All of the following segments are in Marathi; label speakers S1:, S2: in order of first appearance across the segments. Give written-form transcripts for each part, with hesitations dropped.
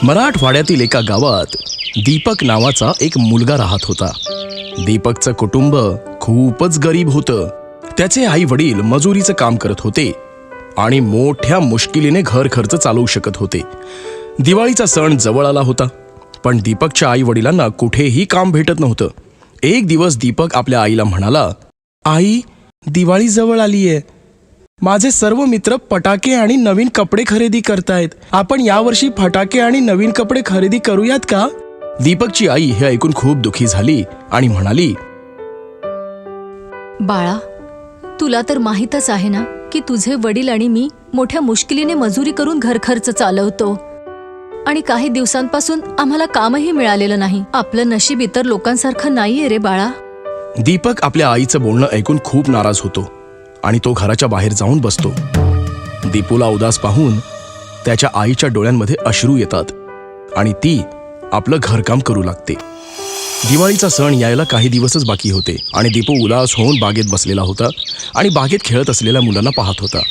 S1: मराठवाड्यातील एका गावात दीपक नावाचा एक मुलगा राहत होता. दीपकचं कुटुंब खूपच गरीब होतं. त्याचे आई वडील मजुरीचं काम करत होते आणि मोठ्या मुश्किलीने घर खर्च चालवू शकत होते. दिवाळीचा सण जवळ आला होता, पण दीपकच्या आई वडिलांना कुठेही काम भेटत नव्हतं. एक दिवस दीपक आपल्या आईला म्हणाला, आई, दिवाळी जवळ आलीये. माझे सर्व मित्र फटाके आणि नवीन कपडे खरेदी करतायत. आपण यावर्षी फटाके आणि नवीन कपडे खरेदी करूयात का? दीपकची आई हे ऐकून खूप दुखी झाली आणि म्हणाली,
S2: बाळा, तुला तर माहीतच आहे ना की तुझे वडील आणि मी मोठ्या मुश्किलीने मजुरी करून घर खर्च चालवतो आणि काही दिवसांपासून आम्हाला कामही मिळालेलं नाही. आपलं नशीब इतर लोकांसारखं नाहीये रे बाळा.
S1: दीपक आपल्या आईचं बोलणं ऐकून खूप नाराज होतो आणि तो घराच्या बाहेर जाऊन बसतो. दीपूला उदास पाहून त्याच्या आईच्या डोळ्यांमध्ये अश्रू येतात आणि ती आपलं घरकाम करू लागते. दिवाळीचा सण यायला काही दिवसच बाकी होते आणि दीपू उदास होऊन बागेत बसलेला होता आणि बागेत खेळत असलेल्या मुलांना पाहत होता.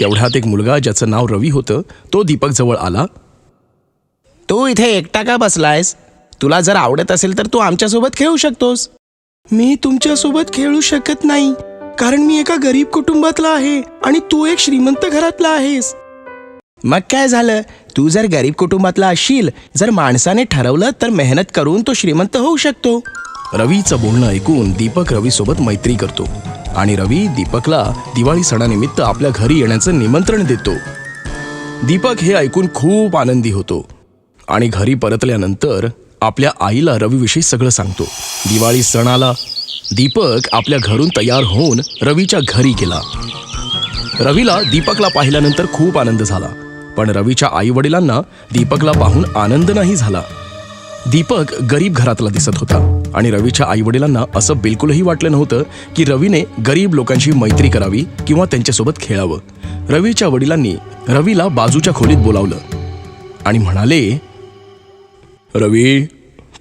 S1: तेवढ्यात एक मुलगा, ज्याचं नाव रवी होतं, तो दीपक जवळ आला.
S3: तू इथे एकटा का बसलायस? तुला जर आवडत असेल तर तू आमच्यासोबत खेळू शकतोस.
S4: मी तुमच्यासोबत खेळू शकत नाही, कारण मी एका गरीब कुटुंबातला आहे आणि तू एक श्रीमंत घरातला आहेस.
S3: मग काय झालं? तू जर गरीब कुटुंबातला असशील, जर माणसाने ठरवलं तर मेहनत करून तो श्रीमंत होऊ शकतो.
S1: रवीचं बोलणं ऐकून दीपक रवीसोबत मैत्री करतो आणि रवी दीपकला दिवाळी सणानिमित्त आपल्या घरी येण्याचं निमंत्रण देतो. दीपक हे ऐकून खूप आनंदी होतो आणि घरी परतल्यानंतर आपल्या आईला रवीविषयी सगळं सांगतो. दिवाळी सणाला दीपक आपल्या घरून तयार होऊन रवीच्या घरी गेला. रवीला दीपकला पाहिल्यानंतर खूप आनंद झाला, पण रवीच्या आई वडिलांना दीपकला पाहून आनंद नाही झाला. दीपक गरीब घरातला दिसत होता आणि रवीच्या आई वडिलांना असं बिलकुलही वाटलं नव्हतं की रवीने गरीब लोकांशी मैत्री करावी किंवा त्यांच्यासोबत खेळावं. रवीच्या वडिलांनी रवीला बाजूच्या खोलीत बोलावलं आणि म्हणाले, रवी,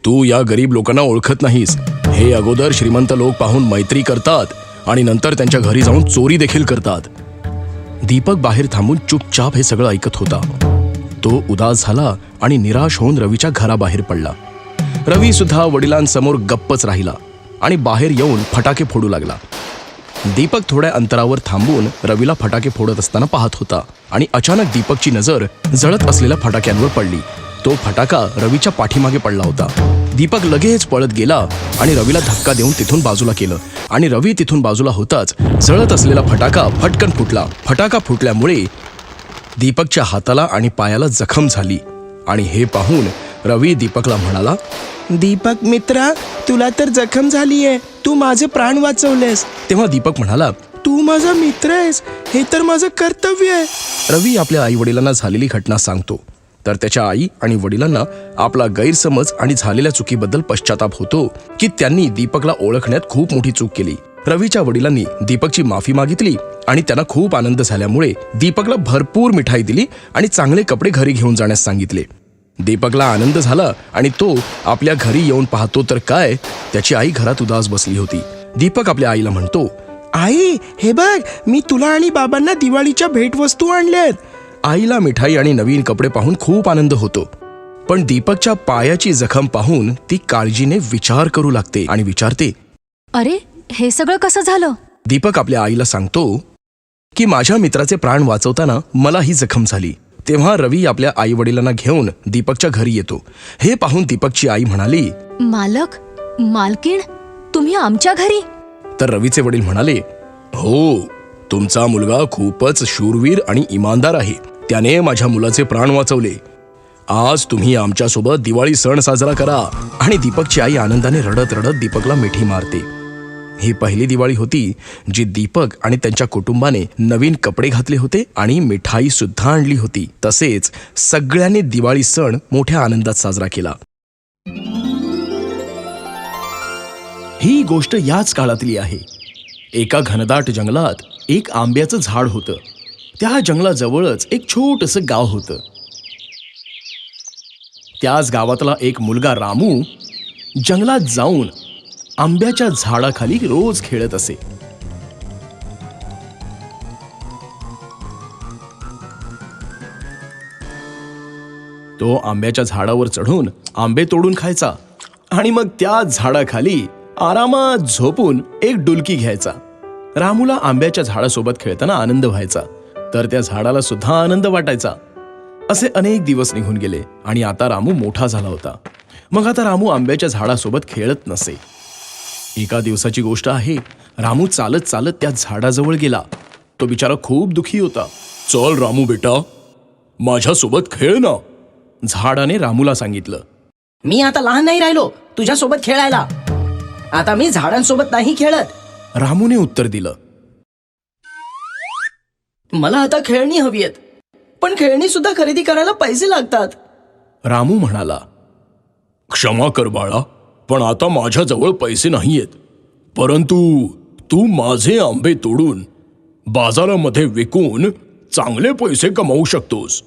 S1: तू या गरीब लोकांना ओळखत नाहीस. हे अगोदर श्रीमंत लोक पाहून मैत्री करतात आणि नंतर त्यांच्या घरी जाऊन चोरी देखील करतात. दीपक बाहेर थांबून चुपचाप हे सगळं ऐकत होता. तो उदास झाला आणि निराश होऊन रवीच्या घराबाहेर पडला. रवी सुद्धा वडिलांसमोर गप्पच राहिला आणि बाहेर येऊन फटाके फोडू लागला. दीपक थोड्या अंतरावर थांबून रवीला फटाके फोडत असताना पाहत होता आणि अचानक दीपकची नजर जळत असलेल्या फटाक्यांवर पडली. तो फटाका रवीच्या पाठीमागे पडला होता. दीपक लगेच पळत गेला आणि रवीला धक्का देऊन तिथून बाजूला केलं आणि रवी तिथून बाजूला होताच जळत असलेला फटाका फटकन फुटला. फटाका फुटल्यामुळे दीपकच्या हाताला आणि पायाला जखम झाली आणि हे पाहून रवी दीपकला म्हणाला,
S4: दीपक मित्रा, तुला तर जखम झालीये. तू माझे प्राण वाचवलेस.
S1: तेव्हा दीपक म्हणाला,
S4: तू माझा मित्र आहेस, हे तर माझं कर्तव्य आहे.
S1: रवी आपल्या आई वडिलांना झालेली घटना सांगतो, तर त्याच्या आई आणि वडिलांना आपला गैरसमज आणि झालेल्या चुकीबद्दल पश्चाताप होतो की त्यांनी दीपकला ओळखण्यात खूप मोठी चूक केली. रवीच्या वडिलांनी दीपकची माफी मागितली आणि त्यांना खूप आनंद झाल्यामुळे दीपकला भरपूर मिठाई दिली आणि चांगले कपडे घरी घेऊन जाण्यास सांगितले. दीपकला आनंद झाला आणि तो आपल्या घरी येऊन पाहतो तर काय, त्याची आई घरात उदास बसली होती. दीपक आपल्या आईला म्हणतो,
S4: आई, हे बघ, मी तुला आणि बाबांना दिवाळीच्या भेटवस्तू आणल्यात.
S1: आईला मिठाई आणि नवीन कपडे पाहून खूप आनंद होतो, पण दीपकच्या पायाची जखम पाहून ती काळजीने विचार करू लागते आणि विचारते,
S2: अरे, हे सगळं कसं झालं?
S1: दीपक आपल्या आईला सांगतो की माझ्या मित्राचे प्राण वाचवताना मला ही जखम झाली. तेव्हा रवी आपल्या आई वडिलांना घेऊन दीपकच्या घरी येतो. हे पाहून दीपकची आई म्हणाली,
S2: मालक, मालकीण, तुम्ही आमच्या घरी?
S1: तर रवीचे वडील म्हणाले, हो, तुमचा मुलगा खूपच शूरवीर आणि इमानदार आहे. त्याने माझ्या मुलाचे प्राण वाचवले. आज तुम्ही आमच्यासोबत दिवाळी सण साजरा करा. आणि दीपकची आई आनंदाने रडत रडत दीपकला मिठी मारते. ही पहिली दिवाळी होती जी दीपक आणि त्यांच्या कुटुंबाने नवीन कपडे घातले होते आणि मिठाई सुद्धा आणली होती. तसेच सगळ्यांनी दिवाळी सण मोठ्या आनंदात साजरा केला. ही गोष्ट याच काळातली आहे. एका घनदाट जंगलात एक आंब्याचं झाड होतं. त्या जंगलाजवळच एक छोटंसं गाव होतं. त्याच गावातला एक मुलगा रामू जंगलात जाऊन आंब्याच्या झाडाखाली रोज खेळत असे. तो आंब्याच्या झाडावर चढून आंबे तोडून खायचा आणि मग त्या झाडाखाली आरामात झोपून एक डुलकी घ्यायचा. रामूला आंब्याच्या झाडासोबत खेळताना आनंद व्हायचा, तर त्या झाडाला सुद्धा आनंद वाटायचा. असे अनेक दिवस निघून गेले आणि आता रामू मोठा झाला होता. मग आता रामू आंब्याच्या झाडासोबत खेळत नसे. एका दिवसाची गोष्ट आहे. रामू चालत चालत त्या झाडाजवळ गेला. तो बिचारा खूप दुखी होता. चल रामू बेटा, माझ्यासोबत खेळ ना, झाडाने रामूला सांगितलं.
S5: मी आता लहान नाही राहिलो तुझ्यासोबत खेळायला. आता मी झाडांसोबत नाही खेळत.
S1: रामूने उत्तर दिलं.
S5: मला आता खेळणी हवी आहेत, पण खेळणी सुद्धा खरेदी करायला पैसे लागतात.
S1: रामू म्हणाला, क्षमा कर बाळा, पण आता माझ्याजवळ पैसे नाहीयेत. परंतु तू माझे आंबे तोडून बाजारामध्ये विकून चांगले पैसे कमावू शकतोस.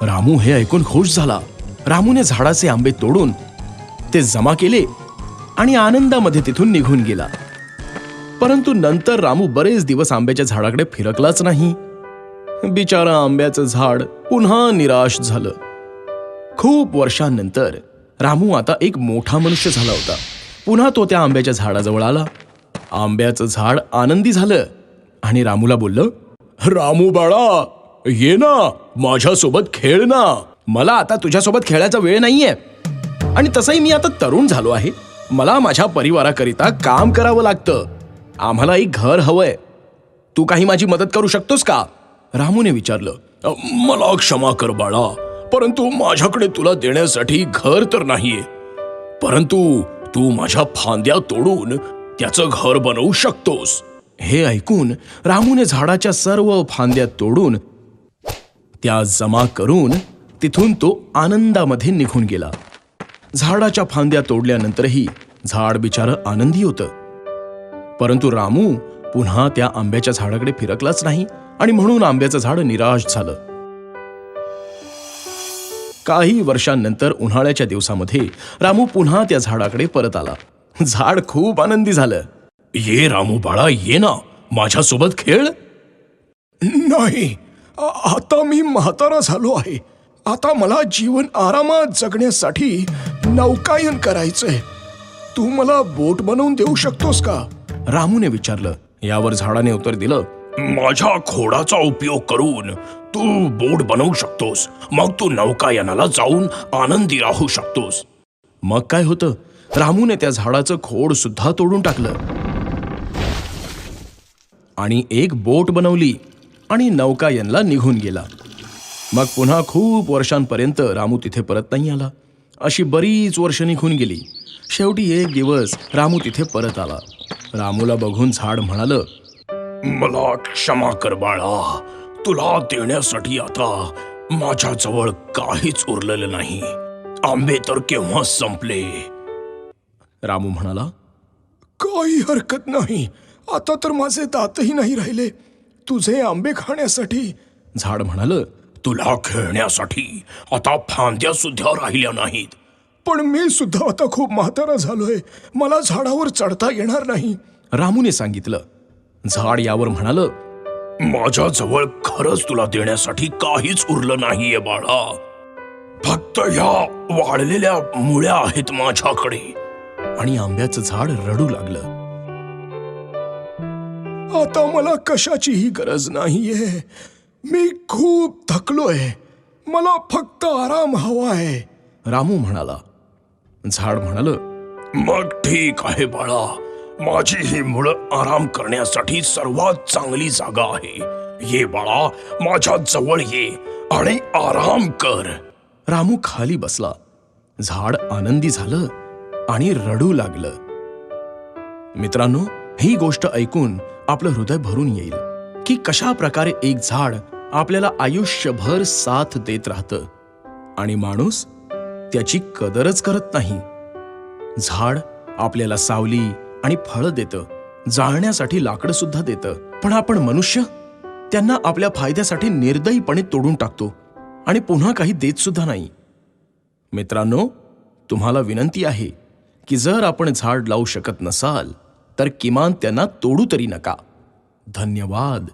S1: रामू हे ऐकून खुश झाला. रामूने झाडाचे आंबे तोडून ते जमा केले आणि आनंदामध्ये तिथून निघून गेला. परंतु नंतर रामू बरेच दिवस आंब्याच्या झाडाकडे फिरकलाच नाही. बिचारा आंब्याचं झाड पुन्हा निराश झालं. खूप वर्षांनंतर रामू आता एक मोठा मनुष्य झाला होता. पुन्हा तो त्या आंब्याच्या झाडाजवळ आला. आंब्याचं झाड आनंदी झालं आणि रामूला बोललं, रामू बाळा, ये ना, माझ्यासोबत खेळ ना. मला आता तुझ्यासोबत खेळायचा वेळ नाहीये आणि तसंही मी आता तरुण झालो आहे. मला माझ्या परिवाराकरिता काम करावं लागतं. आम्हाला एक घर हवंय. तू काही माझी मदत करू शकतोस का? रामूने विचारलं. मला क्षमा कर बाळा, परंतु माझ्याकडे तुला देण्यासाठी घर तर नाहीये. परंतु तू माझ्या फांद्या तोडून त्याचं घर बनवू शकतोस. हे ऐकून रामूने झाडाच्या सर्व फांद्या तोडून त्या जमा करून तिथून तो आनंदामध्ये निघून गेला. झाडाच्या फांद्या तोडल्यानंतरही झाड बिचारं आनंदी होतं. परंतु रामू पुन्हा त्या आंब्याच्या झाडाकडे फिरकलाच नाही आणि म्हणून आंब्याचं झाड निराश झालं. काही वर्षांनंतर उन्हाळ्याच्या दिवसामध्ये रामू पुन्हा त्या झाडाकडे परत आला. झाड खूप आनंदी झालं. ये रामू बाळा, ये ना, माझ्यासोबत खेळ.
S4: नाही, आता मी म्हातारा झालो आहे. आता मला जीवन आरामात जगण्यासाठी नौकायन करायचंय. तू मला बोट बनवून देऊ शकतोस का?
S1: रामूने विचारलं. यावर झाडाने उत्तर दिलं, माझ्या खोडाचा उपयोग करून तू बोट बनवू शकतोस. मग तू नौकायनाला जाऊन आनंदी राहू शकतोस. मग काय होतं, रामूने त्या झाडाचं खोड सुद्धा तोडून टाकलं आणि एक बोट बनवली आणि नौकायनला निघून गेला. मग पुन्हा खूप वर्षांपर्यंत रामू तिथे परत नाही आला. अशी बरीच वर्ष निघून गेली. शेवटी एक दिवस रामू तिथे परत आला. रामूला बघून झाड म्हणालं, मला क्षमा कर बाळा, तुला देण्यासाठी आता माझ्याजवळ काहीच उरलेलं नाही. आंबे तर केव्हा संपले. रामू म्हणाला,
S4: काही हरकत नाही. आता तर माझे दातही नाही राहिले तुझे आंबे खाण्यासाठी.
S1: झाड म्हणालं, तुला खेळण्यासाठी आता फांद्या सुद्धा राहिल्या नाहीत.
S4: पण मी सुद्धा आता खूप म्हातारा झालोय. मला झाडावर चढता येणार नाही.
S1: रामूने सांगितलं. झाड यावर म्हणालं, माझ्याजवळ खरंच तुला देण्यासाठी काहीच उरलं नाहीये बाळा. फक्त ह्या वाळलेल्या मुळ्या आहेत माझ्याकडे. आणि आंब्याचं झाड रडू लागलं.
S4: आता मला कशाचीही गरज नाहीये. मी खूप थकलोय. मला फक्त आराम हवा आहे.
S1: रामू म्हणाला. झाड म्हणालं, मग ठीक आहे बाळा, माझी ही मुळं आराम करण्यासाठी सर्वात चांगली जागा आहे. ये बाळा, माझ्या जवळ ये आणि आराम कर. रामू खाली बसला. झाड आनंदी झालं आणि रडू लागलं. मित्रांनो, ही गोष्ट ऐकून आपलं हृदय भरून येईल की कशा प्रकारे एक झाड आपल्याला आयुष्यभर साथ देत राहतं आणि माणूस त्याची कदरच करत नाही. झाड आपल्याला सावली आणि फळं देतं, जाळण्यासाठी लाकडं सुद्धा देतं, पण आपण मनुष्य त्यांना आपल्या फायद्यासाठी निर्दयीपणे तोडून टाकतो आणि पुन्हा काही देत सुद्धा नाही. मित्रांनो, तुम्हाला विनंती आहे की जर आपण झाड लावू शकत नसाल तर किमान त्यांना तोडू तरी नका. धन्यवाद.